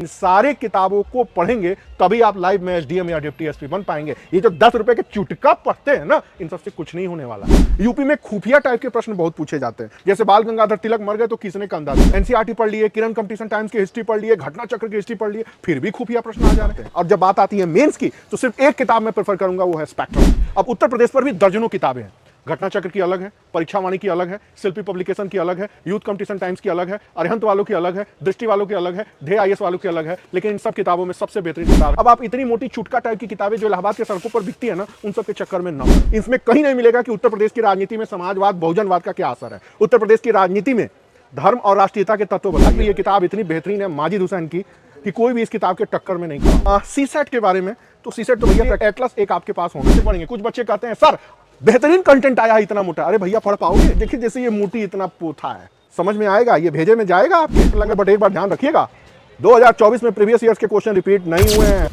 इन सारे किताबों को पढ़ेंगे तभी आप लाइव में एसडीएम या डिप्टी एसपी बन पाएंगे। ये जो 10 रुपए के चुटका पढ़ते हैं ना, इन सबसे कुछ नहीं होने वाला। यूपी में खुफिया टाइप के प्रश्न बहुत पूछे जाते हैं, जैसे बाल गंगाधर तिलक मर गए तो किसने कंधा दिया। एनसीईआरटी पढ़ लिए, किरण कंपटीशन टाइम्स की हिस्ट्री पढ़ लिए, घटना चक्र की हिस्ट्री पढ़ लिए, फिर भी खुफिया प्रश्न आ जा रहे हैं। और जब बात आती है मेंस की, तो सिर्फ एक किताब मैं प्रेफर करूंगा, वो है स्पेक्ट्रम। अब उत्तर प्रदेश पर भी दर्जनों किताबें हैं। घटना चक्र की अलग है, परीक्षा वाणी की अलग है, शिल्पी पब्लिकेशन की अलग है, यूथ कंपटीशन टाइम्स की अलग है, अरिहंत वालों की अलग है, दृष्टि वालों की अलग है, ध्येय आईएएस वालों की अलग है। लेकिन इन सब किताबों में सबसे बेहतरीन किताब, अब आप इतनी मोटी चुटका टाइप की किताबें जो इलाहाबाद के सड़कों पर बिकती है ना, उन सब के चक्कर में न, इसमें कहीं नहीं मिलेगा कि उत्तर प्रदेश की राजनीति में समाजवाद बहुजनवाद का क्या असर है, उत्तर प्रदेश की राजनीति में धर्म और राष्ट्रीयता के तत्व बताइए। ये किताब इतनी बेहतरीन है माजिद हुसैन की कि कोई भी इस किताब के टक्कर में नहीं खड़ा। सीसेट के बारे में, तो सीसेट तो भैया एटलस एक आपके पास होने से पढ़ेंगे। कुछ बच्चे कहते हैं सर बेहतरीन कंटेंट आया है इतना मोटा। अरे भैया पढ़ पाओगे? देखिए जैसे ये मोटी इतना पोथा है, समझ में आएगा? ये भेजे में जाएगा आपके लगे, बट एक बार ध्यान रखिएगा 2024 में प्रीवियस ईयर्स के क्वेश्चन रिपीट नहीं हुए हैं।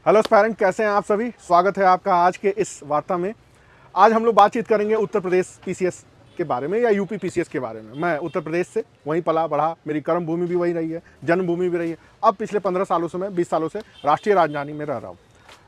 हेलो एस्पायरेंट, कैसे हैं आप सभी? स्वागत है आपका आज के इस वार्ता में। आज हम लोग बातचीत करेंगे उत्तर प्रदेश पीसीएस के बारे में या यूपी पीसीएस के बारे में। मैं उत्तर प्रदेश से वहीं पला बढ़ा, मेरी कर्म भूमि भी वही रही है, जन्मभूमि भी रही है। अब पिछले 15 सालों से मैं 20 सालों से राष्ट्रीय राजधानी में रह रहा हूँ।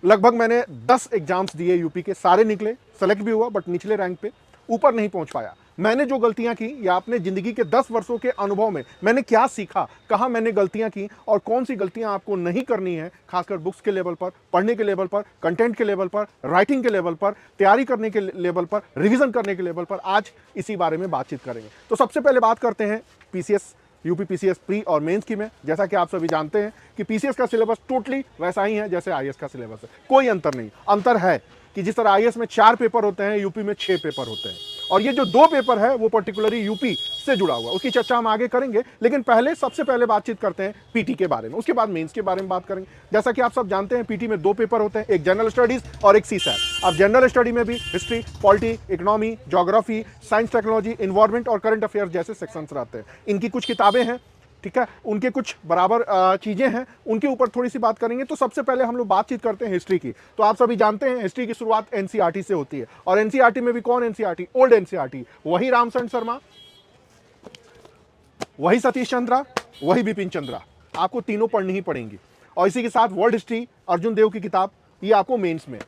लगभग मैंने 10 एग्जाम्स दिए यूपी के, सारे निकले, सेलेक्ट भी हुआ, बट निचले रैंक पे ऊपर नहीं पहुंच पाया। मैंने जो गलतियां की या अपने जिंदगी के 10 वर्षों के अनुभव में मैंने क्या सीखा, कहाँ मैंने गलतियां की और कौन सी गलतियां आपको नहीं करनी है, खासकर बुक्स के लेवल पर, पढ़ने के लेवल पर, कंटेंट के लेवल पर, राइटिंग के लेवल पर, तैयारी करने के लेवल पर, रिविजन करने के लेवल पर, आज इसी बारे में बातचीत करेंगे। तो सबसे पहले बात करते हैं पीसीएस, यूपी पीसीएस प्री और मेंस की में। जैसा कि आप सभी जानते हैं कि पीसीएस का सिलेबस टोटली वैसा ही है जैसे आईएएस का सिलेबस है, कोई अंतर नहीं। अंतर है कि जिस तरह आईएएस में 4 पेपर होते हैं, यूपी में 6 पेपर होते हैं, और ये जो 2 पेपर है वो पर्टिकुलरली यूपी से जुड़ा हुआ, उसकी चर्चा हम आगे करेंगे। लेकिन सबसे पहले बातचीत करते हैं पीटी के बारे में, उसके बाद मेंस के बारे में बात करेंगे। जैसा कि आप सब जानते हैं पीटी में 2 पेपर होते हैं, एक जनरल स्टडीज और एक सीसैट। अब जनरल स्टडी में भी history, polity, economy, geography, science, technology, environment और करंट अफेयर्स जैसे सेक्शंस रहते हैं। इनकी कुछ किताबें हैं, ठीक है, उनके कुछ बराबर चीज़ें हैं, उनके ऊपर थोड़ी सी बात करेंगे। तो सबसे पहले हम लोग बातचीत करते हैं हिस्ट्री की। तो आप सभी जानते हैं हिस्ट्री की शुरुआत एनसीईआरटी से होती है, और एनसीईआरटी में भी कौन एनसीईआरटी? ओल्ड एनसीईआरटी, वही रामचंद्र शर्मा, वही सतीश चंद्रा, वही बिपिन चंद्रा, आपको तीनों पढ़नी ही पड़ेंगी। और इसी के साथ वर्ल्ड हिस्ट्री, अर्जुन देव की किताब, ये आपको मेंस में।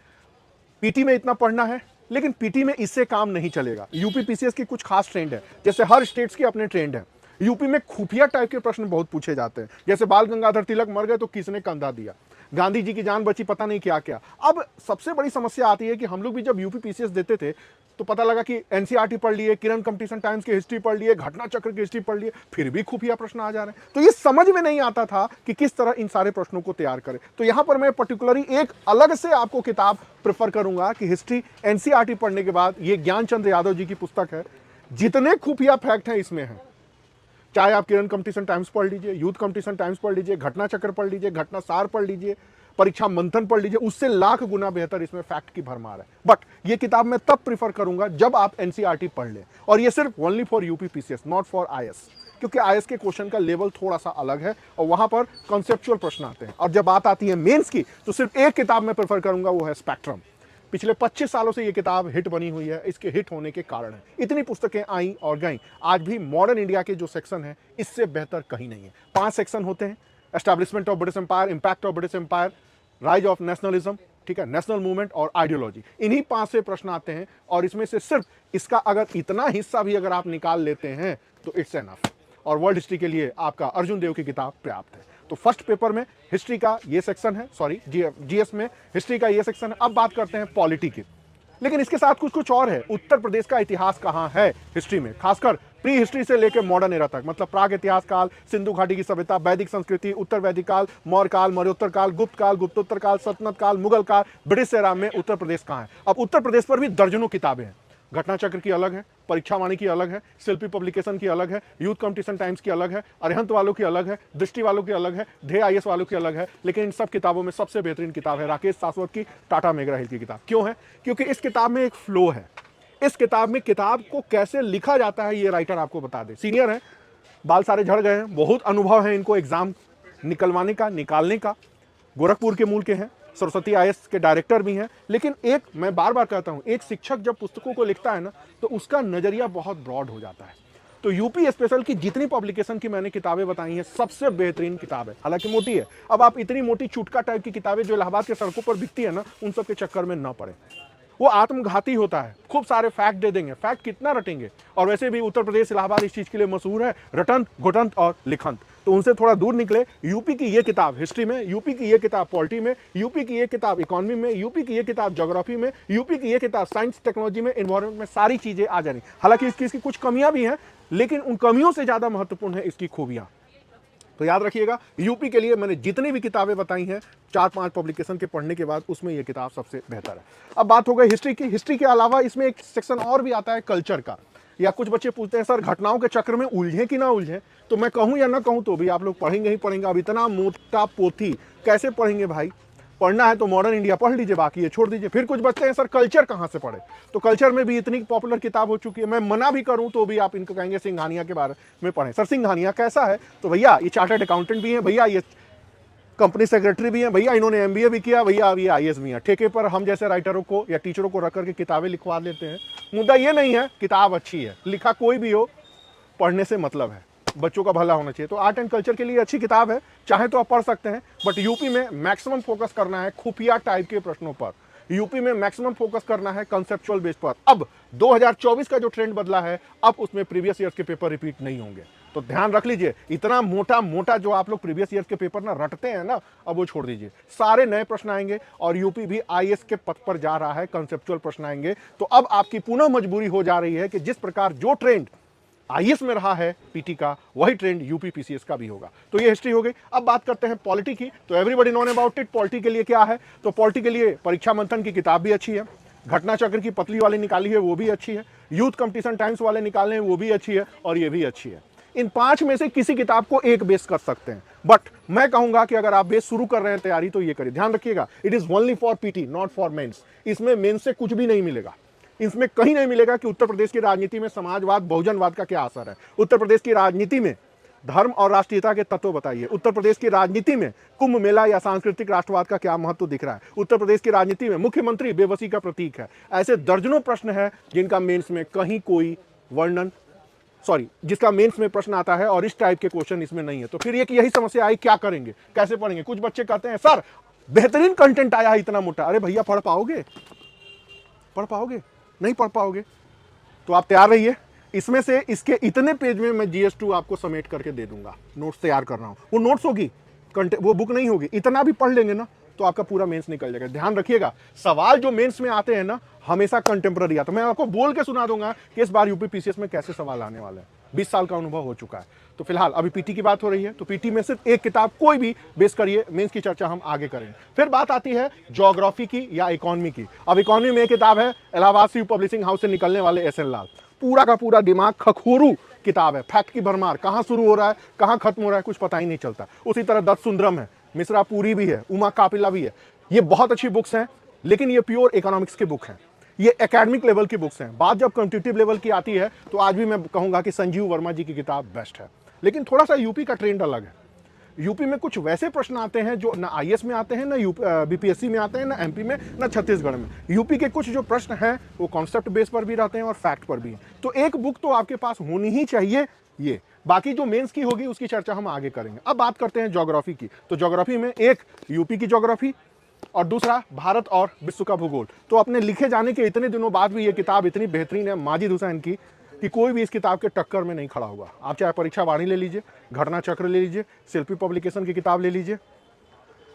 पीटी में इतना पढ़ना है, लेकिन पीटी में इससे काम नहीं चलेगा। यूपी पीसीएस की कुछ खास ट्रेंड है, जैसे हर स्टेट्स के अपने ट्रेंड है। यूपी में खुफिया टाइप के प्रश्न बहुत पूछे जाते हैं, जैसे बाल गंगाधर तिलक मर गए तो किसने कंधा दिया, गांधी जी की जान बची, पता नहीं क्या क्या। अब सबसे बड़ी समस्या आती है कि हम लोग भी जब यूपी पीसीएस देते थे तो पता लगा कि एनसीईआरटी पढ़ लिए, किरण कंपटीशन टाइम्स की हिस्ट्री पढ़ लिए, घटना चक्र की हिस्ट्री पढ़ लिए, फिर भी खुफिया प्रश्न आ जा रहे हैं। तो ये समझ में नहीं आता था कि किस तरह इन सारे प्रश्नों को तैयार करें। तो यहां पर मैं पर्टिकुलरली एक अलग से आपको किताब प्रेफर करूंगा कि हिस्ट्री एनसीईआरटी पढ़ने के बाद, ये ज्ञानचंद्र यादव जी की पुस्तक है। जितने खुफिया फैक्ट हैं इसमें हैं, चाहे आप किरण कंपटीशन टाइम्स पढ़ लीजिए, यूथ कंपटीशन टाइम्स पढ़ लीजिए, घटना चक्र पढ़ लीजिए, घटना सार पढ़ लीजिए, परीक्षा मंथन पढ़ लीजिए, उससे लाख गुना बेहतर इसमें फैक्ट की भरमार है। बट ये किताब मैं तब प्रीफर करूंगा जब आप एनसीईआरटी पढ़ लें, और ये सिर्फ only for UP PCS, not for IAS, क्योंकि आईएएस के क्वेश्चन का लेवल थोड़ा सा अलग है और वहां पर कॉन्सेप्चुअल प्रश्न आते हैं। और जब बात आती है मेंस की, तो सिर्फ एक किताब मैं प्रेफर करूंगा, वो है स्पेक्ट्रम। पिछले 25 सालों से ये किताब हिट बनी हुई है। इसके हिट होने के कारण है, इतनी पुस्तकें आई और गईं, आज भी मॉडर्न इंडिया के जो सेक्शन है इससे बेहतर कहीं नहीं है। 5 सेक्शन होते हैं, establishment of British empire, impact of British empire, rise of nationalism, ठीक है, नेशनल मूवमेंट और आइडियोलॉजी। इन्हीं 5 से प्रश्न आते हैं, और इसमें से सिर्फ इसका अगर इतना हिस्सा भी अगर आप निकाल लेते हैं तो इट्स एनफ। और वर्ल्ड हिस्ट्री के लिए आपका अर्जुन देव की किताब पर्याप्त है। तो फर्स्ट पेपर में हिस्ट्री का ये सेक्शन है, सॉरी जीएस में हिस्ट्री का ये सेक्शन है। अब बात करते हैं पॉलिटी की, लेकिन इसके साथ कुछ और है। उत्तर प्रदेश का इतिहास कहाँ है हिस्ट्री में, खासकर प्री हिस्ट्री से लेकर मॉडर्न एरा तक, मतलब प्राग इतिहास काल, सिंधु घाटी की सभ्यता, वैदिक संस्कृति, उत्तर वैदिक काल, मौर्य काल, मौर्योत्तर काल, गुप्त काल, गुप्तोत्तर काल, सल्तनत काल, मुगल काल, ब्रिटिश एरा में उत्तर प्रदेश कहाँ है। अब उत्तर प्रदेश पर भी दर्जनों किताबें हैं। घटना चक्र की अलग है, परीक्षा वाणी की अलग है, शिल्पी पब्लिकेशन की अलग है, यूथ कंपटीशन टाइम्स की अलग है, अरिहंत वालों की अलग है, दृष्टि वालों की अलग है, ध्येय आईएएस वालों की अलग है। लेकिन इन सब किताबों में सबसे बेहतरीन किताब है राकेश सासवत की टाटा मेघरा हिल की किताब। क्यों है? क्योंकि इस किताब में एक फ्लो है। इस किताब में किताब को कैसे लिखा जाता है ये राइटर आपको बता दे। सीनियर है, बाल सारे झड़ गए हैं, बहुत अनुभव है इनको एग्जाम निकलवाने का, निकालने का। गोरखपुर के मूल के हैं, सरस्वती आईएएस के डायरेक्टर भी हैं। लेकिन एक मैं बार बार कहता हूं, एक शिक्षक जब पुस्तकों को लिखता है ना, तो उसका नजरिया बहुत ब्रॉड हो जाता है। तो यूपी स्पेशल की जितनी पब्लिकेशन की मैंने किताबें बताई हैं, सबसे बेहतरीन किताब है। हालांकि मोटी है, अब आप इतनी मोटी चुटका टाइप की किताबें जो इलाहाबाद के सड़कों पर बिकती है ना, उन सब के चक्कर में ना पड़े। वो आत्मघाती होता है, खूब सारे फैक्ट दे देंगे, फैक्ट कितना रटेंगे। और वैसे भी उत्तर प्रदेश इलाहाबाद इस चीज के लिए मशहूर है, रटंत घुटंत और लिखंत। तो उनसे थोड़ा दूर निकले। यूपी की ये किताब हिस्ट्री में, यूपी की ये किताब पॉलिटी में, यूपी की ये किताब इकोनॉमी में, यूपी की ये किताब ज्योग्राफी में, यूपी की ये किताब साइंस टेक्नोलॉजी में, एनवायरमेंट में, सारी चीजें आ जानी। हालांकि इसकी कुछ कमियां भी हैं, लेकिन उन कमियों से ज्यादा महत्वपूर्ण है इसकी खूबियां। तो याद रखिएगा, यूपी के लिए मैंने जितनी भी किताबें बताई हैं 4-5 पब्लिकेशन के पढ़ने के बाद, उसमें यह किताब सबसे बेहतर है। अब बात हो गई हिस्ट्री की। हिस्ट्री के अलावा इसमें एक सेक्शन और भी आता है कल्चर का। या कुछ बच्चे पूछते हैं सर घटनाओं के चक्र में उलझे कि ना उलझे, तो मैं कहूं या ना कहूं तो भी आप लोग पढ़ेंगे ही पढ़ेंगे। अब इतना मोटा पोथी कैसे पढ़ेंगे भाई? पढ़ना है तो मॉडर्न इंडिया पढ़ लीजिए, बाकी ये छोड़ दीजिए। फिर कुछ बच्चे हैं सर कल्चर कहाँ से पढ़े, तो कल्चर में भी इतनी पॉपुलर किताब हो चुकी है, मैं मना भी करूं तो भी आप इनको कहेंगे सिंघानिया के बारे में पढ़ें। सर सिंघानिया कैसा है? तो भैया ये चार्टर्ड अकाउंटेंट भी हैं, भैया ये कंपनी सेक्रेटरी भी हैं, भैया इन्होंने एमबीए भी किया, भैया अब ये आईएएस भी हैं। ठेके पर हम जैसे राइटरों को या टीचरों को रख करके किताबें लिखवा लेते हैं। मुद्दा ये नहीं है, किताब अच्छी है, लिखा कोई भी हो, पढ़ने से मतलब है, बच्चों का भला होना चाहिए। तो आर्ट एंड कल्चर के लिए अच्छी किताब है, चाहे तो आप पढ़ सकते हैं। बट यूपी में मैक्सिमम फोकस करना है खुफिया टाइप के प्रश्नों पर, यूपी में मैक्सिमम फोकस करना है कंसेप्चुअल बेस पर। अब 2024 का जो ट्रेंड बदला है, अब उसमें प्रीवियस ईयर्स के पेपर रिपीट नहीं होंगे। तो ध्यान रख लीजिए, इतना मोटा मोटा जो आप लोग प्रीवियस ईयर्स के पेपर ना रटते हैं ना, अब वो छोड़ दीजिए। सारे नए प्रश्न आएंगे और यूपी भी आईएएस के पथ पर जा रहा है, कंसेप्चुअल प्रश्न आएंगे। तो अब आपकी पुनः मजबूरी हो जा रही है कि जिस प्रकार जो ट्रेंड आईएएस में रहा है पीटी का, वही ट्रेंड यूपी पीसीएस का भी होगा। तो ये हिस्ट्री हो गई। अब बात करते हैं पॉलिटी की। तो everybody known about it. Polity के लिए क्या है? तो पॉलिटी के लिए परीक्षा मंथन की किताब भी अच्छी है, घटना चक्र की पतली वाली निकाली है वो भी अच्छी है, यूथ कंपटीशन टाइम्स वाले निकाले हैं वो भी अच्छी है, और ये भी अच्छी है। इन 5 में से किसी किताब को एक बेस कर सकते हैं, बट मैं कहूंगा कि अगर आप बेस शुरू कर रहे हैं तैयारी तो ये करिए। ध्यान रखिएगा, it is only for PT, not for mains. इसमें मेंस से कुछ भी नहीं मिलेगा। इसमें कहीं नहीं मिलेगा कि उत्तर प्रदेश की राजनीति में समाजवाद बहुजनवाद का क्या असर है, उत्तर प्रदेश की राजनीति में धर्म और राष्ट्रीयता के तत्व बताइए, उत्तर प्रदेश की राजनीति में कुंभ मेला या सांस्कृतिक राष्ट्रवाद का क्या महत्व दिख रहा है, उत्तर प्रदेश की राजनीति में मुख्यमंत्री बेबसी का प्रतीक है। ऐसे दर्जनों प्रश्न है जिनका मेंस में कहीं कोई वर्णन, जिसका मेंस में प्रश्न आता है और इस टाइप के क्वेश्चन इसमें नहीं है। तो फिर यही समस्या आई, क्या करेंगे, कैसे पढ़ेंगे? कुछ बच्चे कहते हैं सर बेहतरीन कंटेंट आया है इतना मोटा। अरे भैया पढ़ पाओगे? नहीं पढ़ पाओगे। तो आप तैयार रहिए, इसमें से इसके इतने पेज में मैं GS2 आपको समेट करके दे दूंगा। नोट्स तैयार कर रहा हूं, वो नोट्स होगी, वो बुक नहीं होगी। इतना भी पढ़ लेंगे ना तो आपका पूरा मेंस निकल जाएगा। ध्यान रखिएगा, सवाल जो मेंस में आते हैं ना हमेशा कंटेम्प्रेरी आता है। मैं आपको बोल के सुना दूंगा कि इस बार यूपी पीसीएस में कैसे सवाल आने वाले हैं। 20 साल का अनुभव हो चुका है। तो फिलहाल अभी पीटी की बात हो रही है, तो पीटी में सिर्फ एक किताब कोई भी बेस करिए, मेंस की चर्चा हम आगे करेंगे। फिर बात आती है ज्योग्राफी की या इकोनॉमी की। अब इकोनॉमी में एक किताब है इलाहाबाद शिव पब्लिशिंग हाउस से निकलने वाले SN लाल। पूरा का पूरा दिमाग खखोरू किताब है, फैक्ट की भरमार, कहाँ शुरू हो रहा है कहाँ खत्म हो रहा है कुछ पता ही नहीं चलता। उसी तरह दत्त सुंदरम है, मिश्रा पूरी भी है, उमा कापिला भी है। ये बहुत अच्छी बुक्स हैं, लेकिन ये प्योर इकोनॉमिक्स की बुक हैं, ये एकेडमिक लेवल की बुक्स हैं। बात जब कॉम्पिटिटिव लेवल की आती है तो आज भी मैं कहूंगा कि संजीव वर्मा जी की किताब बेस्ट है। लेकिन थोड़ा सा यूपी का ट्रेंड अलग है। यूपी में कुछ वैसे प्रश्न आते हैं जो ना आईएएस में आते हैं, ना बीपीएससी में आते हैं, ना एमपी में, ना छत्तीसगढ़ में। यूपी के कुछ जो प्रश्न हैं वो कॉन्सेप्ट बेस पर भी रहते हैं और फैक्ट पर भी हैं। तो एक बुक तो आपके पास होनी ही चाहिए। ये बाकी जो मेंस की होगी उसकी चर्चा हम आगे करेंगे। अब बात करते हैं ज्योग्राफी की। तो ज्योग्राफी में एक यूपी की ज्योग्राफी और दूसरा भारत और विश्व का भूगोल। तो अपने लिखे जाने के इतने दिनों बाद भी ये किताब इतनी बेहतरीन है माजिद हुसैन की कि कोई भी इस किताब के टक्कर में नहीं खड़ा होगा। आप चाहे परीक्षा वाणी ले लीजिए, घटना चक्र ले लीजिए, शिल्पी पब्लिकेशन की किताब ले लीजिए,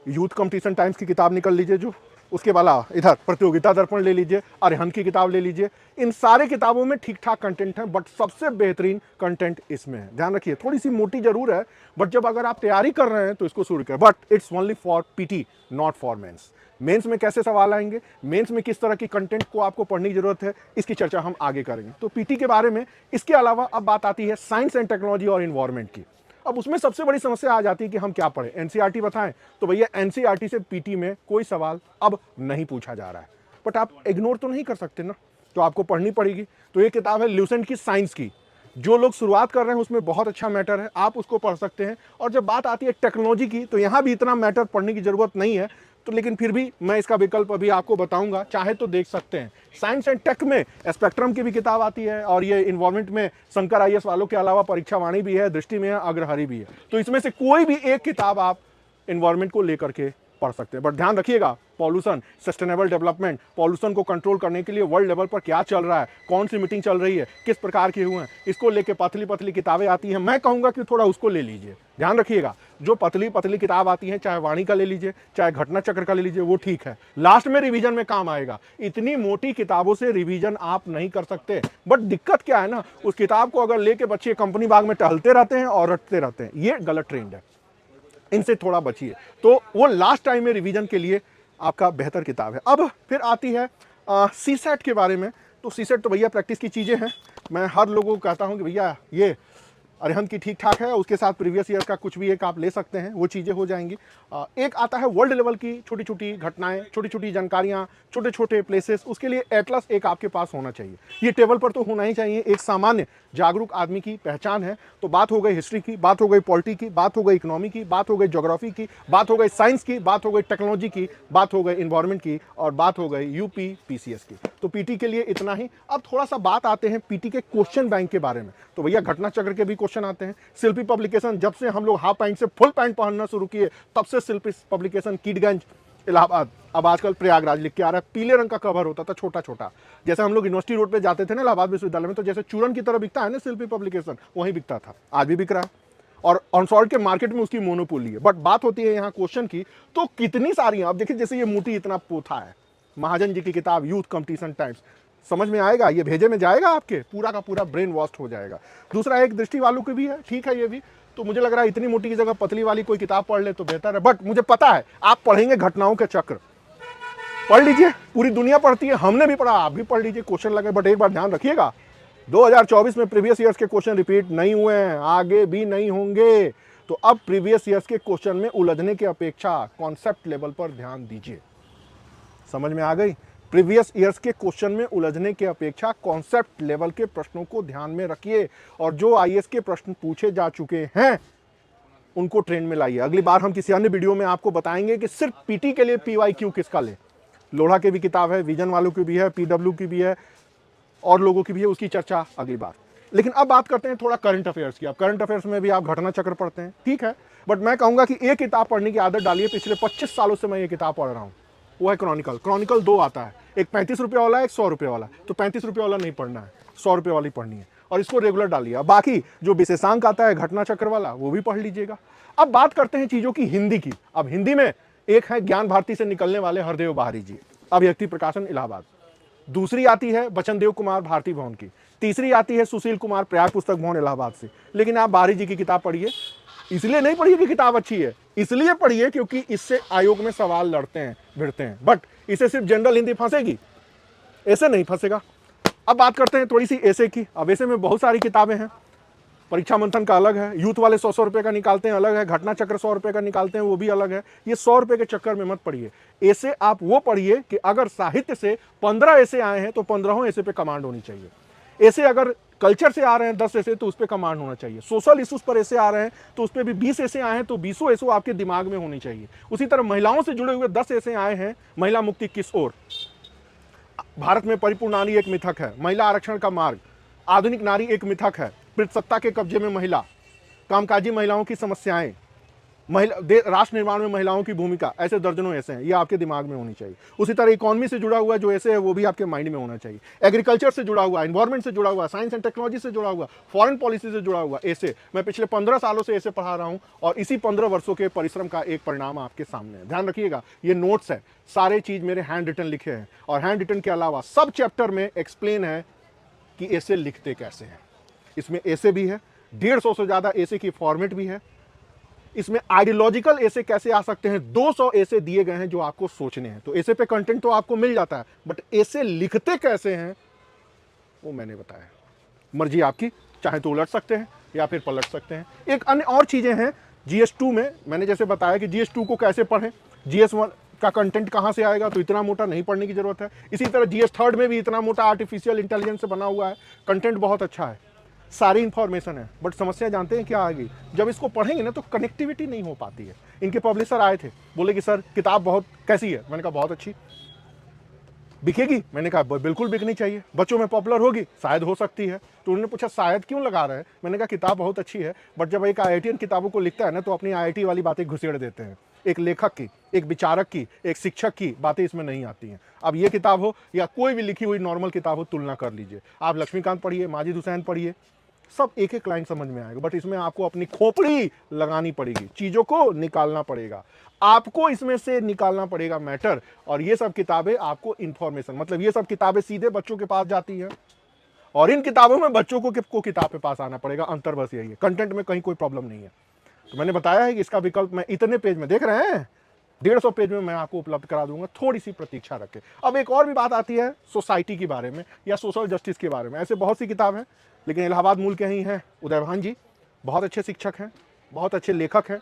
यूथ कंपटीशन टाइम्स की किताब निकल लीजिए, जो उसके वाला इधर प्रतियोगिता दर्पण ले लीजिए, अरिहंत की किताब ले लीजिए। इन सारे किताबों में ठीक ठाक कंटेंट है, बट सबसे बेहतरीन कंटेंट इसमें है। ध्यान रखिए, थोड़ी सी मोटी जरूर है, बट जब अगर आप तैयारी कर रहे हैं तो इसको शुरू करें। But it's only for PT, not for mains. Mains में कैसे सवाल आएंगे, मेंस में किस तरह की कंटेंट को आपको पढ़ने की जरूरत है, इसकी चर्चा हम आगे करेंगे। तो पीटी के बारे में। इसके अलावा अब बात आती है साइंस एंड टेक्नोलॉजी और इन्वायरमेंट की। अब उसमें सबसे बड़ी समस्या आ जाती है कि हम क्या पढ़ें, एनसीईआरटी बताएं। तो भैया एनसीईआरटी से पीटी में कोई सवाल अब नहीं पूछा जा रहा है, बट आप इग्नोर तो नहीं कर सकते ना, तो आपको पढ़नी पड़ेगी। तो ये किताब है ल्यूसेंट की साइंस की। जो लोग शुरुआत कर रहे हैं उसमें बहुत अच्छा मैटर है, आप उसको पढ़ सकते हैं। और जब बात आती है टेक्नोलॉजी की, तो यहाँ भी इतना मैटर पढ़ने की जरूरत नहीं है। तो लेकिन फिर भी मैं इसका विकल्प अभी आपको बताऊंगा, चाहे तो देख सकते हैं। साइंस एंड टेक में स्पेक्ट्रम की भी किताब आती है, और ये इन्वायरमेंट में शंकर आईएएस वालों के अलावा परीक्षा वाणी भी है, दृष्टि में है, अग्रहरि भी है। तो इसमें से कोई भी एक किताब आप इन्वायरमेंट को लेकर के पढ़ सकते हैं। बट ध्यान रखिएगा, पॉल्यूशन, सस्टेनेबल डेवलपमेंट, पॉल्यूशन को कंट्रोल करने के लिए वर्ल्ड लेवल पर क्या चल रहा है, कौन सी मीटिंग चल रही है, किस प्रकार के हुए हैं, इसको लेके पतली पतली किताबें आती हैं। मैं कहूंगा कि थोड़ा उसको ले लीजिए। ध्यान रखिएगा, जो पतली पतली किताब आती है, चाहे वाणी का ले लीजिए, चाहे घटना चक्र का ले लीजिए, वो ठीक है, लास्ट में रिवीजन में काम आएगा। इतनी मोटी किताबों से रिवीजन आप नहीं कर सकते। बट दिक्कत क्या है ना, उस किताब को अगर लेके बच्चे कंपनी बाग में टहलते रहते हैं और रटते रहते हैं, ये गलत ट्रेंड है, इनसे थोड़ा बचिए। तो वो लास्ट टाइम में रिवीजन के लिए आपका बेहतर किताब है। अब फिर आती है सीसेट के बारे में। तो सीसेट तो भैया प्रैक्टिस की चीज़ें हैं। मैं हर लोगों को कहता हूं कि भैया ये अरिहंत की ठीक ठाक है, उसके साथ प्रीवियस ईयर का कुछ भी एक आप ले सकते हैं, वो चीज़ें हो जाएंगी। एक आता है वर्ल्ड लेवल की छोटी छोटी घटनाएं, छोटी छोटी जानकारियां, छोटे छोटे प्लेसेस, उसके लिए एटलस एक आपके पास होना चाहिए। ये टेबल पर तो होना ही चाहिए, एक सामान्य जागरूक आदमी की पहचान है। तो बात हो गई हिस्ट्री की, बात हो गई पॉलिटी की, बात हो गई इकोनॉमी की, बात हो गई ज्योग्राफी की, बात हो गई साइंस की, बात हो गई टेक्नोलॉजी की, बात हो गई इन्वायरमेंट की, और बात हो गई यूपी पीसीएस की। तो पीटी के लिए इतना ही। अब थोड़ा सा बात आते हैं पीटी के क्वेश्चन बैंक के बारे में। तो भैया घटना चक्र के भी क्वेश्चन आते हैं। शिल्पी पब्लिकेशन, जब से हम लोग हाफ पैंट से फुल पैंट पहनना शुरू किए, तब से शिल्पी पब्लिकेशन कीटगंज इलाहाबाद, अब आजकल प्रयागराज लिख के आ रहा है। पीले रंग का कवर होता था, छोटा छोटा, जैसे हम लोग यूनिवर्सिटी रोड पे जाते थे ना इलाहाबाद विश्वविद्यालय में, तो जैसे चूरन की तरह बिकता है ना शिल्पी पब्लिकेशन, वहीं बिकता था, आज भी बिक रहा है। और ऑनसॉल्ट के मार्केट में उसकी मोनोपोली है। बट बात होती है यहाँ क्वेश्चन की, तो कितनी सारी हैं। अब देखिए, जैसे ये मोटी इतना पोथा है, महाजन जी की किताब यूथ कंपटीशन टाइम्स, समझ में आएगा, ये भेजे में जाएगा, आपके पूरा का पूरा ब्रेन वॉश हो जाएगा। दूसरा एक दृष्टि वालों की भी है, ठीक है ये भी। तो मुझे लग रहा है इतनी मोटी की जगह पतली वाली कोई किताब पढ़ ले तो बेहतर है। बट मुझे पता है आप पढ़ेंगे घटनाओं के चक्र, पढ़ लीजिए, पूरी दुनिया पढ़ती है, हमने भी पढ़ा, आप भी पढ़ लीजिए, क्वेश्चन लगे। बट एक बार ध्यान रखिएगा, 2024 में प्रीवियस ईयर्स के क्वेश्चन रिपीट नहीं हुए हैं, आगे भी नहीं होंगे। तो अब प्रीवियस ईयर्स के क्वेश्चन में उलझने की अपेक्षा कॉन्सेप्ट लेवल पर ध्यान दीजिए। समझ में आ गई? प्रीवियस ईयर्स के क्वेश्चन में उलझने की अपेक्षा कॉन्सेप्ट लेवल के प्रश्नों को ध्यान में रखिए, और जो आईएएस के प्रश्न पूछे जा चुके हैं उनको ट्रेंड में लाइए। अगली बार हम किसी अन्य वीडियो में आपको बताएंगे कि सिर्फ पीटी के लिए पीवाईक्यू किसका ले। लोढ़ा की भी किताब है, विजन वालों की भी है, पीडब्ल्यू की भी है, और लोगों की भी है, उसकी चर्चा अगली बार। लेकिन अब बात करते हैं थोड़ा करंट अफेयर्स की। अब करंट अफेयर्स में भी आप घटना चक्र पढ़ते हैं, ठीक है, बट मैं कहूंगा कि एक किताब पढ़ने की आदत डालिए। पिछले 25 सालों से मैं ये किताब पढ़ रहा हूँ, वो है क्रॉनिकल। क्रॉनिकल 2 आता है, एक 35 रुपये वाला है, एक 100 रुपये वाला। तो 35 रुपये वाला नहीं पढ़ना है, 100 रुपये वाली पढ़नी है, और इसको रेगुलर डालिए। बाकी जो विशेषांक आता है घटना चक्र वाला, वो भी पढ़ लीजिएगा। अब बात करते हैं चीज़ों की हिंदी की। अब हिंदी में एक है ज्ञान भारती से निकलने वाले हरदेव बाहरी जी, अभिव्यक्ति प्रकाशन इलाहाबाद। दूसरी आती है बचनदेव कुमार भारती भवन की। तीसरी आती है सुशील कुमार प्रयाग पुस्तक भवन इलाहाबाद से। लेकिन आप बाहरी जी की किताब पढ़िए, इसलिए नहीं पढ़िए कि किताब अच्छी है, इसलिए पढ़िए क्योंकि इससे आयोग में सवाल लड़ते हैं, भिड़ते हैं। बट इसे सिर्फ जनरल हिंदी फंसेगी, ऐसे नहीं फंसेगा। अब बात करते हैं थोड़ी सी ऐसे की। अब ऐसे में बहुत सारी किताबें हैं। परीक्षा मंथन का अलग है, यूथ वाले 100 रुपये का निकालते हैं अलग है, घटना चक्र 100 रुपये का निकालते हैं वो भी अलग है। ये 100 रुपये के चक्कर में मत पढ़िए। ऐसे आप वो पढ़िए कि अगर साहित्य से 15 ऐसे आए हैं तो 15 ऐसे पे कमांड होनी चाहिए। ऐसे अगर कल्चर से आ रहे हैं 10 ऐसे तो उस पर कमांड होना चाहिए। सोशल इश्यूज पर ऐसे आ रहे हैं तो उस पर भी 20 ऐसे आए हैं तो 20 ऐसे आपके दिमाग में होनी चाहिए। उसी तरह महिलाओं से जुड़े हुए 10 ऐसे आए हैं, महिला मुक्ति किस ओर, भारत में परिपूर्ण नारी एक मिथक है, महिला आरक्षण का मार्ग, आधुनिक नारी एक मिथक है, सत्ता के कब्जे में महिला, कामकाजी महिलाओं की समस्याएं, राष्ट्र निर्माण में महिलाओं की भूमिका, ऐसे दर्जनों ऐसे हैं, ये आपके दिमाग में होनी चाहिए। उसी तरह इकोनॉमी से जुड़ा हुआ जो ऐसे है वो भी आपके माइंड में होना चाहिए। एग्रीकल्चर से जुड़ा हुआ, एनवायरमेंट से जुड़ा हुआ, साइंस एंड टेक्नोलॉजी से जुड़ा हुआ, फॉरेन पॉलिसी से जुड़ा हुआ, ऐसे मैं पिछले 15 सालों से ऐसे पढ़ा रहा हूँ, और इसी 15 वर्षों के परिश्रम का एक परिणाम आपके सामने है। ध्यान रखिएगा, ये नोट्स है, सारे चीज मेरे हैंड रिटन लिखे हैं, और हैंड रिटन के अलावा सब चैप्टर में एक्सप्लेन है कि ऐसे लिखते कैसे हैं। इसमें ऐसे भी है, 150 से ज्यादा ऐसे की फॉर्मेट भी है। इसमें आइडियोलॉजिकल ऐसे कैसे आ सकते हैं, 200 ऐसे दिए गए हैं जो आपको सोचने हैं। तो ऐसे पे कंटेंट तो आपको मिल जाता है, बट ऐसे लिखते कैसे हैं वो मैंने बताया। मर्जी आपकी, चाहे तो उलट सकते हैं या फिर पलट सकते हैं। एक अन्य और चीजें हैं GS2 में, मैंने जैसे बताया कि GS2 को कैसे पढ़ें, GS1 का कंटेंट कहां से आएगा, तो इतना मोटा नहीं पढ़ने की जरूरत है। इसी तरह GS3 में भी इतना मोटा आर्टिफिशियल इंटेलिजेंस से बना हुआ है, कंटेंट बहुत अच्छा है। सारी इंफॉर्मेशन है, बट समस्या जानते हैं क्या आ गई, जब इसको पढ़ेंगे ना तो कनेक्टिविटी नहीं हो पाती है। इनके पब्लिशर आए थे, बोले कि सर किताब बहुत कैसी है, मैंने कहा बहुत अच्छी। बिकेगी, मैंने कहा बिल्कुल बिकनी चाहिए। बच्चों में पॉपुलर होगी, शायद हो सकती है। तो उन्होंने पूछा शायद क्यों लगा रहे हैं, मैंने कहा किताब बहुत अच्छी है, बट जब एक IITian किताबों को लिखता है ना तो अपनी IIT वाली बातें घुसेड़ देते हैं। एक लेखक की, एक विचारक की, एक शिक्षक की बातें इसमें नहीं आती हैं। अब ये किताब हो या कोई भी लिखी हुई नॉर्मल किताब हो, तुलना कर लीजिए। आप लक्ष्मीकांत पढ़िए, माजिद हुसैन पढ़िए, सब एक एक लाइन समझ में आएगा, बट इसमें आपको अपनी खोपड़ी लगानी पड़ेगी, चीज़ों को निकालना पड़ेगा, आपको इसमें से निकालना पड़ेगा मैटर। और ये सब किताबें आपको इंफॉर्मेशन, मतलब ये सब किताबें सीधे बच्चों के पास जाती हैं, और इन किताबों में बच्चों को किताब के पास आना पड़ेगा। अंतर बस यही है, कंटेंट में कहीं कोई प्रॉब्लम नहीं है। तो मैंने बताया है कि इसका विकल्प मैं इतने पेज में, देख रहे हैं 150 पेज में मैं आपको उपलब्ध करा दूंगा, थोड़ी सी प्रतीक्षा रखें। अब एक और भी बात आती है सोसाइटी के बारे में या सोशल जस्टिस के बारे में। ऐसे बहुत सी किताब हैं, लेकिन इलाहाबाद मूल के ही हैं उदय भान जी, बहुत अच्छे शिक्षक हैं, बहुत अच्छे लेखक हैं,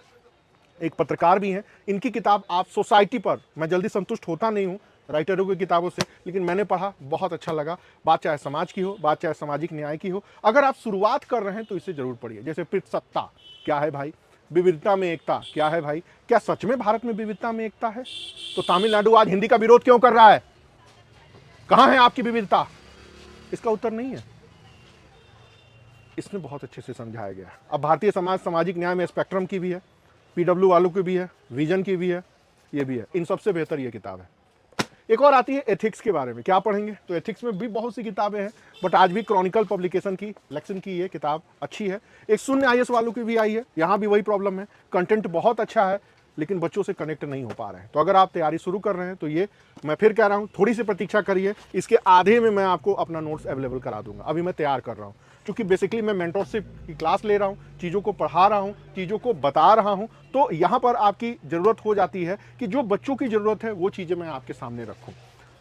एक पत्रकार भी हैं। इनकी किताब आप सोसाइटी पर, मैं जल्दी संतुष्ट होता नहीं हूँ राइटरों की किताबों से, लेकिन मैंने पढ़ा, बहुत अच्छा लगा। बात चाहे समाज की हो, बात चाहे सामाजिक न्याय की हो, अगर आप शुरुआत कर रहे हैं तो इसे जरूर पढ़िए। जैसे पितसत्ता क्या है भाई, विविधता में एकता क्या है भाई, क्या सच में भारत में विविधता में एकता है? तो तमिलनाडु आज हिंदी का विरोध क्यों कर रहा है? कहां है आपकी विविधता? इसका उत्तर नहीं है। इसमें बहुत अच्छे से समझाया गया है। अब भारतीय समाज सामाजिक न्याय में स्पेक्ट्रम की भी है, PW वालों की भी है, विजन की भी है, ये भी है। इन सबसे बेहतर ये किताब है। एक और आती है एथिक्स के बारे में, क्या पढ़ेंगे? तो एथिक्स में भी बहुत सी किताबें हैं, बट आज भी क्रॉनिकल पब्लिकेशन की, लेक्सन की ये किताब अच्छी है। एक शून्य IAS वालों की भी आई है, यहाँ भी वही प्रॉब्लम है, कंटेंट बहुत अच्छा है लेकिन बच्चों से कनेक्ट नहीं हो पा रहे हैं। तो अगर आप तैयारी शुरू कर रहे हैं तो ये मैं फिर कह रहा हूँ, थोड़ी सी प्रतीक्षा करिए, इसके आधे में मैं आपको अपना नोट्स अवेलेबल करा दूंगा। अभी मैं तैयार कर रहा हूँ, क्योंकि बेसिकली मैं मेंटरशिप की क्लास ले रहा हूँ, चीज़ों को पढ़ा रहा हूँ, चीज़ों को बता रहा हूँ, तो यहाँ पर आपकी ज़रूरत हो जाती है कि जो बच्चों की ज़रूरत है वो चीज़ें मैं आपके सामने रखूँ।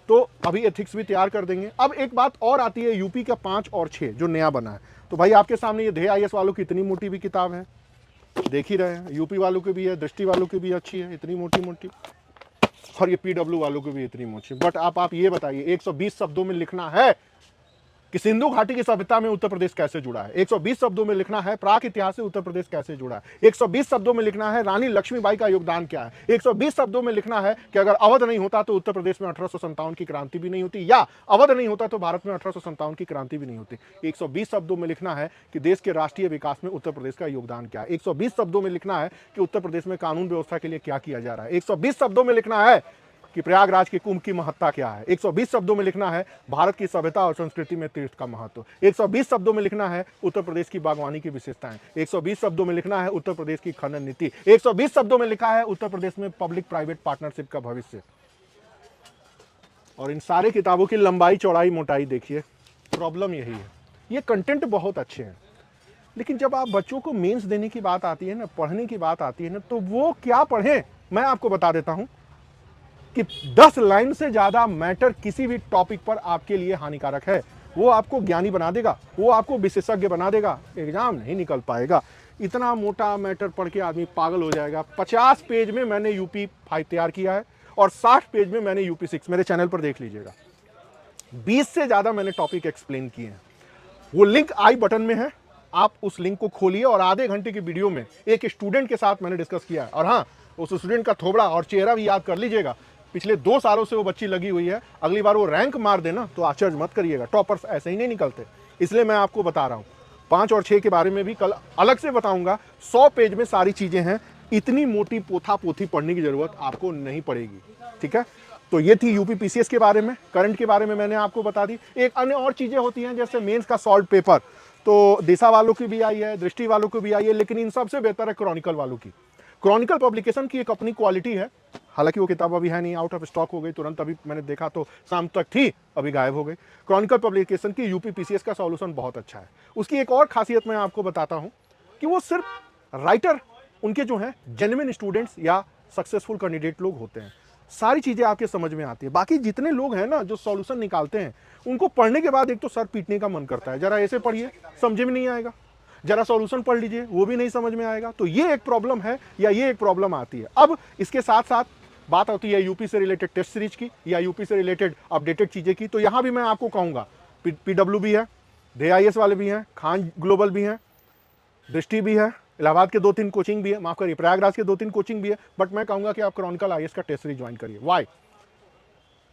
तो अभी एथिक्स भी तैयार कर देंगे। अब एक बात और आती है यूपी का 5 और 6 जो नया बना है। तो भाई आपके सामने ये ध्येय IAS वालों की इतनी मोटी भी किताब है, देख ही रहे हैं, यूपी वालों की भी है, दृष्टि वालों की भी अच्छी है, इतनी मोटी मोटी, और ये PW वालों की भी इतनी मोटी। बट आप ये बताइए 120 शब्दों में लिखना है कि सिंधु घाटी की सभ्यता में उत्तर प्रदेश कैसे जुड़ा है, 120 शब्दों में लिखना है प्राक इतिहास से उत्तर प्रदेश कैसे जुड़ा है, 120 शब्दों में लिखना है रानी लक्ष्मीबाई का योगदान क्या है, 120 शब्दों में लिखना है कि अगर अवध नहीं होता तो उत्तर प्रदेश में 1857 की क्रांति भी नहीं होती, या अवध नहीं होता तो भारत में 1857 की क्रांति भी नहीं होती। 120 शब्दों में लिखना है कि देश के राष्ट्रीय विकास में उत्तर प्रदेश का योगदान क्या है। 120 शब्दों में लिखना है कि उत्तर प्रदेश में कानून व्यवस्था के लिए क्या किया जा रहा है। 120 शब्दों में लिखना है कि प्रयागराज के कुंभ की महत्ता क्या है। 120 शब्दों में लिखना है भारत की सभ्यता और संस्कृति में तीर्थ का महत्व। 120 शब्दों में लिखना है उत्तर प्रदेश की बागवानी की विशेषताएं। 120 शब्दों में लिखना है उत्तर प्रदेश की खनन नीति। 120 शब्दों में लिखा है उत्तर प्रदेश में पब्लिक प्राइवेट पार्टनरशिप का भविष्य। और इन सारे किताबों की लंबाई चौड़ाई मोटाई देखिए, प्रॉब्लम यही है, ये कंटेंट बहुत अच्छे हैं, लेकिन जब आप बच्चों को मेंस देने की बात आती है ना, पढ़ने की बात आती है ना, तो वो क्या पढ़ें मैं आपको बता देता हूं कि 10 लाइन से ज्यादा मैटर किसी भी टॉपिक पर आपके लिए हानिकारक है। वो आपको ज्ञानी बना देगा, वो आपको विशेषज्ञ बना देगा, एग्जाम नहीं निकल पाएगा। इतना मोटा मैटर पढ़ के आदमी पागल हो जाएगा। 50 पेज में मैंने यूपी 5 तैयार किया है और 60 पेज में मैंने यूपी 6, मेरे चैनल पर देख लीजिएगा। 20 से ज्यादा मैंने टॉपिक एक्सप्लेन किए हैं। वो लिंक आई बटन में है, आप उस लिंक को खोलिए और आधे घंटे की वीडियो में एक स्टूडेंट के साथ मैंने डिस्कस किया है। और हाँ, उस स्टूडेंट का थोबड़ा और चेहरा भी याद कर लीजिएगा। पिछले 2 सालों से वो बच्ची लगी हुई है। अगली बार वो रैंक मार देना तो आश्चर्य मत करिएगा, टॉपर्स ऐसे ही नहीं निकलते। इसलिए मैं आपको बता रहा हूँ। 5 और 6 के बारे में भी कल अलग से बताऊंगा। 100 पेज में सारी चीजें हैं, इतनी मोटी पोथा पोथी पढ़ने की जरूरत आपको नहीं पड़ेगी, ठीक है। तो ये थी यूपी PCS के बारे में। करंट के बारे में मैंने आपको बता दी। एक अन्य और चीजें होती हैं जैसे मेंस का सॉल्व पेपर, तो दिशा वालों की भी आई है, दृष्टि वालों की भी आई है, लेकिन इन सबसे बेहतर है क्रॉनिकल वालों की। क्रॉनिकल पब्लिकेशन की एक अपनी क्वालिटी है, हालांकि वो किताब अभी है नहीं, आउट ऑफ स्टॉक हो गई तुरंत, अभी मैंने देखा तो शाम तक थी, अभी गायब हो गई। क्रॉनिकल पब्लिकेशन की यूपी PCS का सॉल्यूशन बहुत अच्छा है। उसकी एक और खासियत मैं आपको बताता हूं कि वो सिर्फ राइटर, उनके जो हैं जेन्युइन स्टूडेंट्स या सक्सेसफुल कैंडिडेट लोग होते हैं, सारी चीजें आपके समझ में आती है। बाकी जितने लोग हैं ना जो सॉल्यूशन निकालते हैं, उनको पढ़ने के बाद एक तो सर पीटने का मन करता है, जरा ऐसे पढ़िए समझ में नहीं आएगा, जरा सॉल्यूशन पढ़ लीजिए वो भी नहीं समझ में आएगा। तो ये एक प्रॉब्लम है, या ये एक प्रॉब्लम आती है। अब इसके साथ साथ बात होती है यूपी से रिलेटेड टेस्ट सीरीज की या यूपी से रिलेटेड अपडेटेड चीजें की। तो यहां भी मैं आपको कहूंगा PW भी है, DIS वाले भी हैं, खान ग्लोबल भी हैं, दृष्टि भी है, इलाहाबाद के 2-3 कोचिंग भी है, माफ करिए प्रयागराज के 2-3 कोचिंग भी है। बट मैं कहूंगा कि आप क्रॉनिकल IAS का टेस्ट सीरीज ज्वाइन करिए। वाई?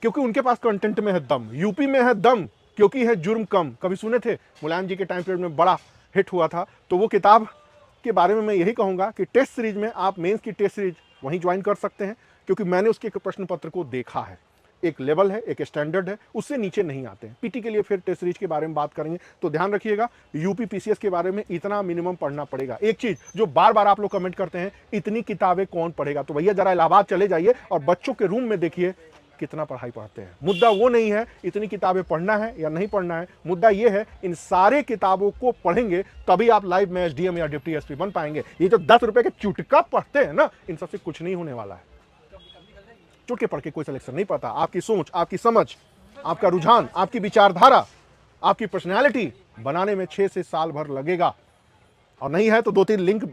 क्योंकि उनके पास कंटेंट में है दम, यूपी में है दम, क्योंकि है जुर्म कम। कभी सुने थे? मुलायम जी के टाइम पीरियड में बड़ा हिट हुआ था। तो वो किताब के बारे में मैं यही कहूंगा कि टेस्ट सीरीज में आप मेंस की टेस्ट सीरीज वहीं ज्वाइन कर सकते हैं, क्योंकि मैंने उसके एक प्रश्न पत्र को देखा है। एक लेवल है, एक स्टैंडर्ड है, उससे नीचे नहीं आते हैं। पीटी के लिए फिर टेस्ट सीरीज के बारे में बात करेंगे, तो ध्यान रखिएगा यूपी PCS के बारे में इतना मिनिमम पढ़ना पड़ेगा। एक चीज जो बार बार आप लोग कमेंट करते हैं, इतनी किताबें कौन पढ़ेगा? तो भैया जरा इलाहाबाद चले जाइए और बच्चों के रूम में देखिए कितना पढ़ाई पढ़ते हैं। मुद्दा वो नहीं है इतनी किताबें पढ़ना है या नहीं पढ़ना है, मुद्दा ये है इन सारे किताबों को पढ़ेंगे तभी आप लाइव में SDM या डिप्टी SP बन पाएंगे। ये जो 10 रुपए के चुटका पढ़ते हैं ना, इन सबसे कुछ नहीं होने वाला है। चुटके पढ़ के कोई सिलेक्शन नहीं पता। आपकी सोच, आपकी समझ, आपका रुझान, आपकी विचारधारा, आपकी पर्सनैलिटी बनाने में 6 से साल भर लगेगा। और नहीं है तो 2-3 लिंक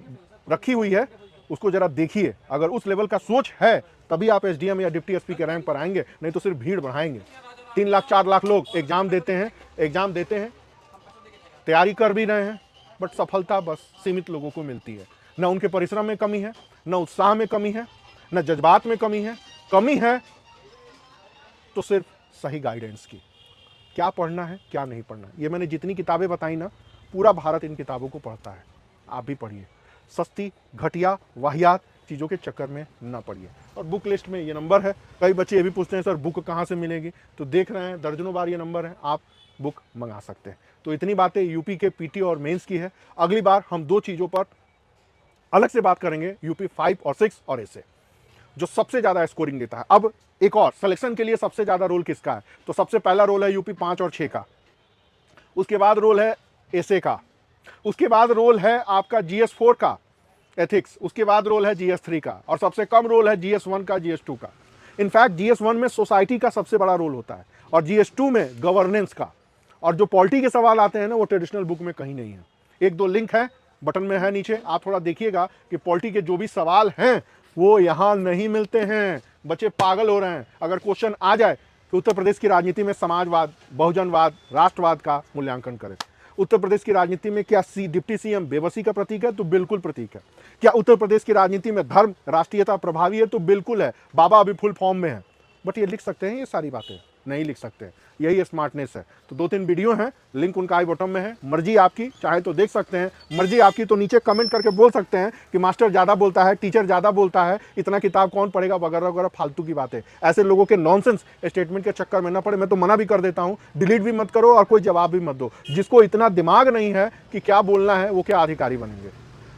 रखी हुई है, उसको जरा देखिए। अगर उस लेवल का सोच है तभी आप SDM या डिप्टी SP के रैंक पर आएंगे, नहीं तो सिर्फ भीड़ बढ़ाएंगे। 3 लाख 4 लाख लोग एग्जाम देते हैं, तैयारी कर भी रहे हैं, बट सफलता बस सीमित लोगों को मिलती है। न उनके परिश्रम में कमी है, न उत्साह में कमी है, न जज्बात में कमी है। कमी है तो सिर्फ सही गाइडेंस की। क्या पढ़ना है, क्या नहीं पढ़ना है, ये मैंने जितनी किताबें बताई ना, पूरा भारत इन किताबों को पढ़ता है। आप भी पढ़िए, सस्ती घटिया वाहियात चीज़ों के चक्कर में ना पड़िए। और बुक लिस्ट में ये नंबर है। कई बच्चे ये भी पूछते हैं सर बुक कहाँ से मिलेगी, तो देख रहे हैं दर्जनों बार ये नंबर है, आप बुक मंगा सकते हैं। तो इतनी बातें यूपी के PT और मेंस की है। अगली बार हम 2 चीज़ों पर अलग से बात करेंगे, यूपी 5 और 6 और ऐसे जो सबसे ज्यादा स्कोरिंग देता है। अब एक और सिलेक्शन के लिए सबसे ज्यादा रोल किसका है, तो सबसे पहला रोल है यूपी 5 और 6 का, उसके बाद रोल है एसए का, उसके बाद रोल है आपका GS4 का एथिक्स, उसके बाद रोल है GS3 का, और सबसे कम रोल है GS1 का, GS2 का। इनफैक्ट GS1 में सोसाइटी का सबसे बड़ा रोल होता है और GS2 में गवर्नेंस का। और जो पॉलिटी के सवाल आते हैं ना, वो ट्रेडिशनल बुक में कहीं नहीं है। 1-2 लिंक है, बटन में है नीचे, आप थोड़ा देखिएगा कि पॉलिटी के जो भी सवाल हैं वो यहां नहीं मिलते हैं। बच्चे पागल हो रहे हैं। अगर क्वेश्चन आ जाए कि उत्तर प्रदेश की राजनीति में समाजवाद, बहुजनवाद, राष्ट्रवाद का मूल्यांकन करें। उत्तर प्रदेश की राजनीति में क्या डिप्टी CM बेबसी का प्रतीक है, तो बिल्कुल प्रतीक है। क्या उत्तर प्रदेश की राजनीति में धर्म राष्ट्रीयता प्रभावी है, तो बिल्कुल है। बाबा अभी फुल फॉर्म में है। बट ये लिख सकते हैं, ये सारी बातें नहीं लिख सकते। यही स्मार्टनेस है। तो 2-3 वीडियो हैं, लिंक उनका आई बटन में है। मर्जी आपकी, चाहे तो देख सकते हैं, मर्जी आपकी तो नीचे कमेंट करके बोल सकते हैं कि मास्टर ज़्यादा बोलता है, टीचर ज़्यादा बोलता है, इतना किताब कौन पढ़ेगा, वगैरह वगैरह फालतू की बातें। ऐसे लोगों के नॉनसेंस स्टेटमेंट के चक्कर में ना पड़े। मैं तो मना भी कर देता हूँ, डिलीट भी मत करो और कोई जवाब भी मत दो। जिसको इतना दिमाग नहीं है कि क्या बोलना है, वो क्या अधिकारी बनेंगे।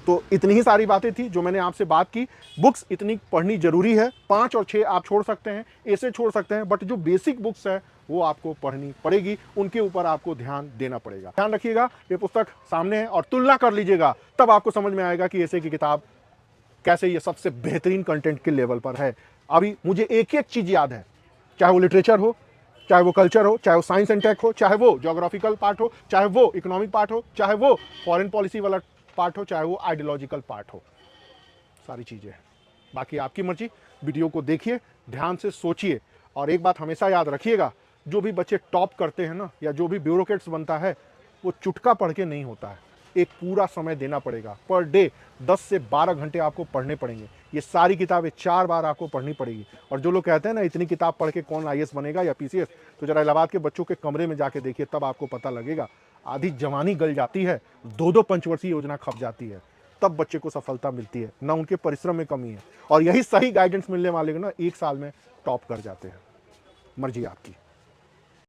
तो इतनी ही सारी बातें थी जो मैंने आपसे बात की। बुक्स इतनी पढ़नी जरूरी है। 5 और 6 आप छोड़ सकते हैं, ऐसे छोड़ सकते हैं, बट जो बेसिक बुक्स है वो आपको पढ़नी पड़ेगी, उनके ऊपर आपको ध्यान देना पड़ेगा। ध्यान रखिएगा, ये पुस्तक सामने है और तुलना कर लीजिएगा, तब आपको समझ में आएगा कि ऐसे की किताब कैसे ये सबसे बेहतरीन कंटेंट के लेवल पर है। अभी मुझे एक एक चीज याद है, चाहे वो लिटरेचर हो, चाहे वो कल्चर हो, चाहे वो साइंस एंड टेक हो, चाहे वो ज्योग्राफिकल पार्ट हो, चाहे वो इकोनॉमिक पार्ट हो, चाहे वो फॉरेन पॉलिसी वाला पार्ट हो, चाहे वो आइडियोलॉजिकल पार्ट हो, सारी चीजें हैं। बाकी आपकी मर्जी। वीडियो को देखिए, ध्यान से सोचिए, और एक बात हमेशा याद रखिएगा, जो भी बच्चे टॉप करते हैं ना, या जो भी ब्यूरोक्रेट्स बनता है, वो चुटका पढ़ के नहीं होता है। एक पूरा समय देना पड़ेगा। पर डे 10 से 12 घंटे आपको पढ़ने पड़ेंगे। ये सारी किताबें 4 बार आपको पढ़नी पड़ेगी। और जो लोग कहते हैं ना इतनी किताब पढ़ के कौन IAS बनेगा या PCS, तो जरा इलाहाबाद के बच्चों के कमरे में जाके देखिए, तब आपको पता लगेगा। आधी जवानी गल जाती है, 2-2 पंचवर्षीय योजना खप जाती है, तब बच्चे को सफलता मिलती है, ना उनके परिश्रम में कमी है। और यही सही गाइडेंस मिलने वाले ना 1 साल में टॉप कर जाते हैं। मर्जी आपकी।